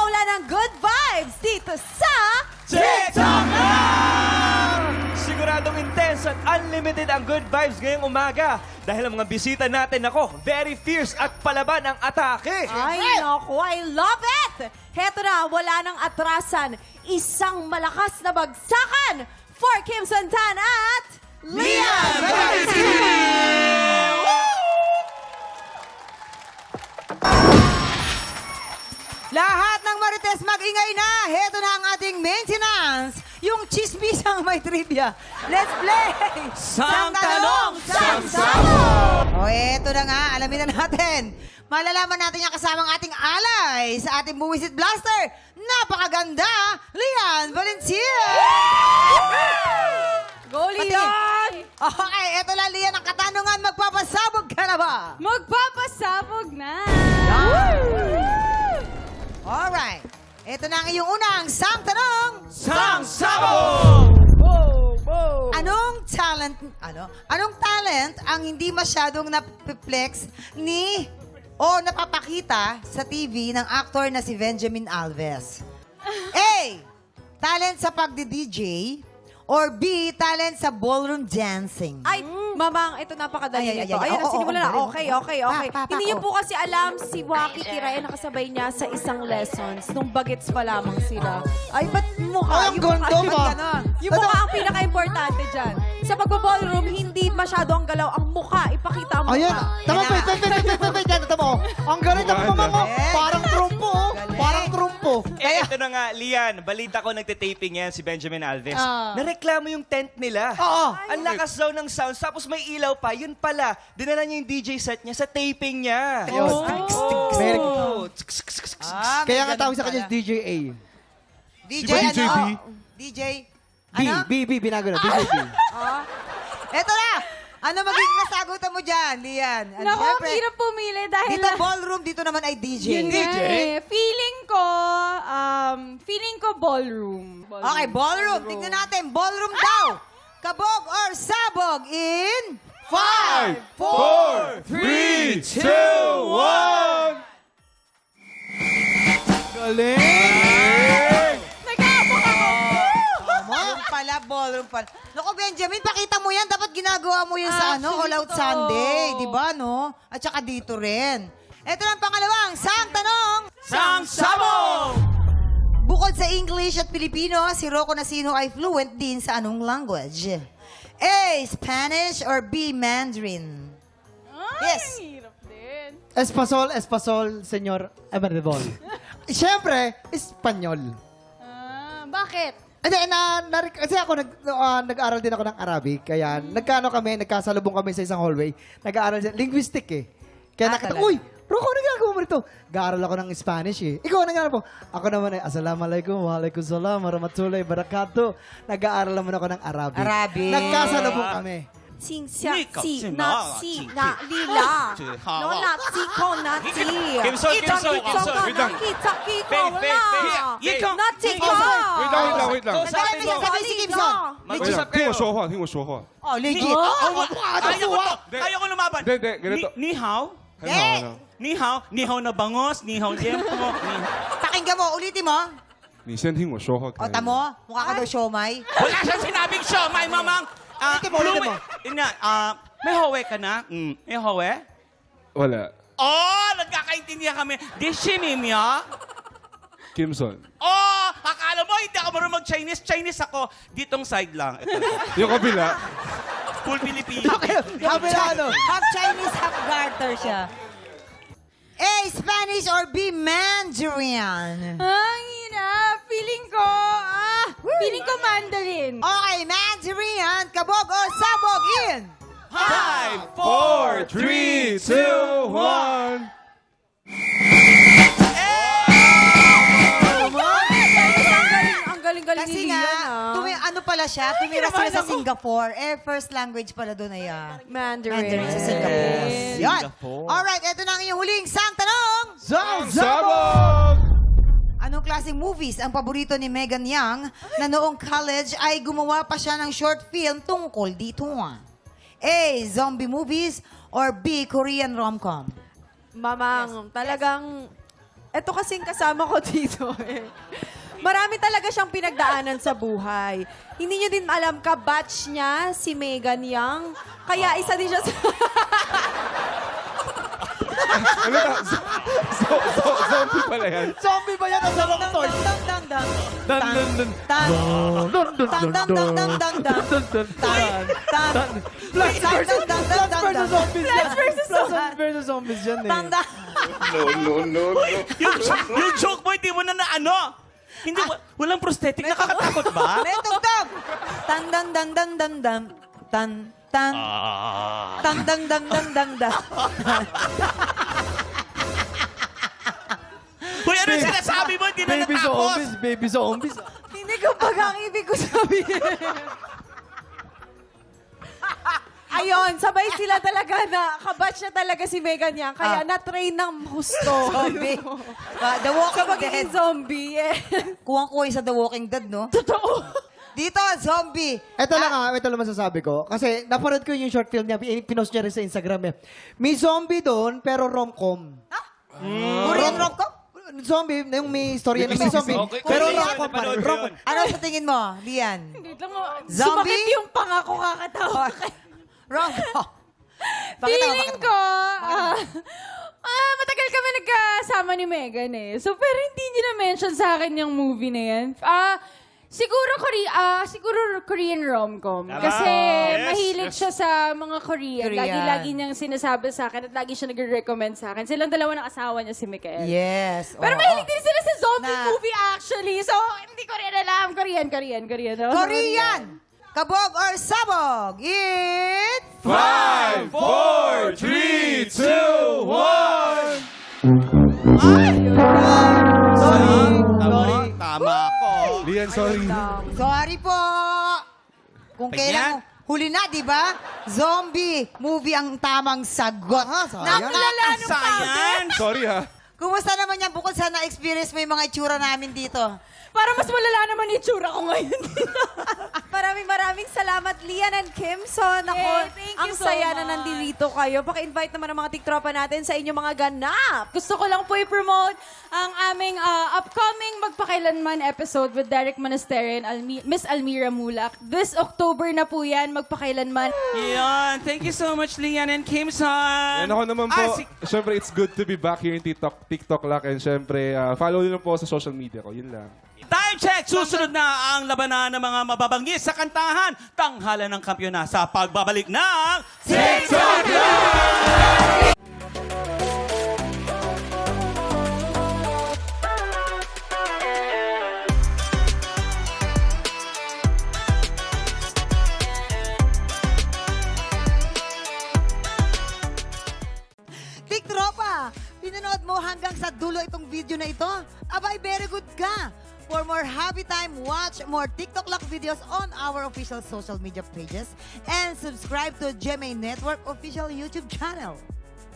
magpapaulan ng good vibes dito sa... TikTok Lang! Siguradong intense at unlimited ang good vibes ngayong umaga. Dahil ang mga bisita natin, very fierce at palaban ang atake. Ay, naku, I love it! Heto na, wala nang atrasan. Isang malakas na bagsakan for Kim Santana at Lian Valentin! Lahat ng Marites mag-ingay na. Heto na ang ating maintenance. Yung chismisang may trivia. Let's play! Sang Tanong, Sang Sabo! O eto na nga, alamin na natin. Malalaman natin yung kasamang ating alay sa ating Buwisit Blaster. Napakaganda, Lian Valentin! Go, Patingin. Lian! Okay, eto lang Lian ang katanungan. Magpapasabog ka na ba? Magpapasabog na! Alright. Ito na ang iyong unang sang tanong. Sang Sabo! Anong talent ang hindi masyadong napiplex o napapakita sa TV ng aktor na si Benjamin Alves? A. Talent sa pagdi-DJ or B. Talent sa ballroom dancing? Ay, mamang, ito napakadali Ay, nito. ay, Ayun, oo, sinimula na. oo, Okay. Pa. Hindi niyo po kasi alam si Waki Kiray nakasabay niya sa isang lessons nung bagets pa lamang sila. Ay, ba't mukha? Ay, ang ganda ba? Yung mukha ang pinaka-importante dyan. Sa pagbo-ballroom, hindi masyado ang galaw ang mukha. Ipakita ang mukha. Ayan, tama, Kailangan. wait, yan, tama. Ang galing ng mamang, Galing. parang trumpo, Galing. parang trumpo. Ito na nga, Lian, balita ko nagtitaping yan si Benjamin Alves. Nareklamo yung tent nila. Oo. Ang lakas daw ng sounds, tapos may ilaw pa. Yun pala, dinala niya yung DJ set niya sa taping niya. Ayun. Meron. Ah, may Kaya nga ganun tawag sa kanya pala. DJ A. DJ, Di ba DJ ano? B? DJ, B, ano? B, binago na, DJ B. Eto na! Ano magiging kasagutan mo dyan, Lian? Naku, ang hirap pumili dahil... Dito ballroom, dito naman ay DJ. Yun nga eh. Feeling ko ballroom. Okay, ballroom. Tingnan natin. Ballroom daw. Kabog or sabog in... 5, 4, 3, 2, 1! Galing! Nag-aabok ako. Ballroom pala, ballroom pala. Naku, Benjamin, pakita mo yan. Dapat ginagawa mo yan sa All Out dito. Sunday. Di ba, no? At saka dito rin. Ito na ang pangalawang sang tanong. Sang Sabo! Bukod sa English at Filipino, si Rocco Nacino ay fluent din sa anong language? A. Spanish or B. Mandarin? Yes. Hirap din. Espasol, senyor Emerbol. Siyempre, Espanyol. Bakit? Kasi ako nag-aaral din ako ng Arabic, kaya nagkasalubong kami sa isang hallway. Nag-aaral siya, linguistic eh. Kaya nakita, talaga? uy, Rocco, ano ginagawa mo rito? Gaaral ako ng Spanish eh. Ikaw, ano ginagawa mo? Ako naman ay, Assalamualaikum, Waalaikumsalam, Warahmatullahi Wabarakatuh. Nag-aaral naman ako ng Arabic. Arabic. Nagkasalubong kami. Sing, siya, Ikaw, si, si na, Ma, si, si- na, lila. No, not si, ko, not si. Kimson, Kimson. Kita, Faith, faith. Not si, ko. wait lang. Sabi niya, sabi si Kimson. Mag-usap 听 kayo. 我说话，听我说话。 Oh, legit. Kaya ko lumaban. Hindi, ganito. Ni hao? 很好，很好。 Ni hao? Ni hao na bangos? Ni hao liempo? Pakinggan mo, ulitin mo.你先听我说话，可 O, 以 tamo, mukha ka daw siomay. Wala siyang sinabing siya, may mamang. Ulitin mo, ulitin mo. May hawe ka na? May hawe? wala. Oh, nagkakaintindihan kami. Di simimya? Kimson. Oh, akala mo hindi ako marunong mag-Chinese. Chinese ako. Ditong side lang. Ito. Yung kabila. Full Filipino. Half Chinese, half garter siya. A, Spanish or B, Mandarin? Ang hirap. Feeling ko Mandarin. Okay, Mandarin. Kabog or sabog in? 5, 4, 3, 2, 1. Ang galing-galing Kasi ni nga, Lian, ano pala siya, tumira sila sa Singapore. First language pala doon ay Mandarin. Mandarin sa Singapore. Yan. Singapore. Alright, ito na ang iyong huling sang tanong. Sabog! Anong klaseng movies ang paborito ni Megan Young na noong college ay gumawa pa siya ng short film tungkol dito? A. Zombie movies or B. Korean rom-com? Mamang, talagang Ito kasing kasama ko dito eh. Marami talaga siyang pinagdaanan sa buhay. Hindi niyo din alam, ka-batch niya, si Megan Young. Kaya isa din siya sa... Ano na? Zombie pala yan. Zombie ba yan? Ang sarap to. Dang, dang, dang, dang. Dun, dun, dun. Tan. Dun, dun, dun, Tan, dun, dang, dun. dang, dang, dang, dang. Dun, dun, Tan. Tan. Plants Tan, versus dang, dang, dang, dang, dang. zombies yan. zombies. Versus zombies yan eh. Tan, dang. Yung joke mo, hindi mo na ano. Hindi, walang prosthetic. Nakakatakot ba? May tugtog. Tan, dang, dang, dang, dang, dang. Tan, tan. Tan, dang, dang, dang, dang, dang. Uy, ano yung sinasabi mo? Hindi na Baby natapos. zombies, baby zombies. Hindi ko pag ang ibig ko sabihin. Ayun, sabay sila talaga na, kabatch na talaga si Megan Young. Kaya na-train ng husto. Zombie. The Sa Walking Dead. pagiging zombie, eh. Kuwang-kuwa sa The Walking Dead, no? Totoo. Dito, zombie. Ito lang ito lang masasabi ko. Kasi napanood ko yung short film niya, pinost niya rin sa Instagram eh. May zombie doon, pero rom-com. Korean rom-com? Zombie, yung may story yan, may zombie. Okay, Pero Korean, rom-com pa rin. napanood ko Rom-com. yun. Ano sa tingin mo, Lian? Wait lang mo. Zombie? Sumakit yung panga ko kakatawa. Rom-com. Bakit Feeling ko, matagal kami nagkasama ni Megan eh. So, pero hindi niya na-mention sa akin yung movie na yan. Siguro Korean rom-com. Tama. Kasi Yes, mahilig yes. siya sa mga Korean. Korean. Lagi niyang sinasabi sa akin at lagi siya nagre-recommend sa akin. Silang dalawa ng asawa niya si Mikael. Yes. Pero oo. mahilig din sila sa zombie Na- movie actually. So, hindi ko rin alam. Korean. No? Korean! Kabog or sabog? It's... 5, 4, 3, 2, 1. Tama ako. Lian, sorry. Sorry po. Kung Ganyan. kailan huli na, di ba? Zombie movie ang tamang sagot. sayang. Sayan. Sorry ha. Kumusta naman yan? Bukod sa na-experience mo yung mga itsura namin dito. Para mas malala naman yung tsura ko ngayon. Maraming salamat, Lian and Kimson. Ako, Yay, thank you ang so saya na much. nandito kayo. Paki-invite naman ang mga tiktropa natin sa inyong mga ganap. Gusto ko lang po i-promote ang aming upcoming Magpakailanman episode with Derek Monasterio and Miss Almira Mulak. This October na po yan, Magpakailanman. Yan. Thank you so much, Lian and Kimson. And ako naman po, syempre it's good to be back here in TikTok Lock. And syempre, follow nyo lang po sa social media ko. Yun lang. Time check! Susunod na ang labanan ng mga mababanggis sa kantahan. Tanghalan ng kampyona sa pagbabalik ng TikTok Live! Tiktropa, pinanood mo hanggang sa dulo itong video na ito? Abay, very good ka! For more happy time, watch more TikTok Lock videos on our official social media pages and subscribe to GMA Network official YouTube channel.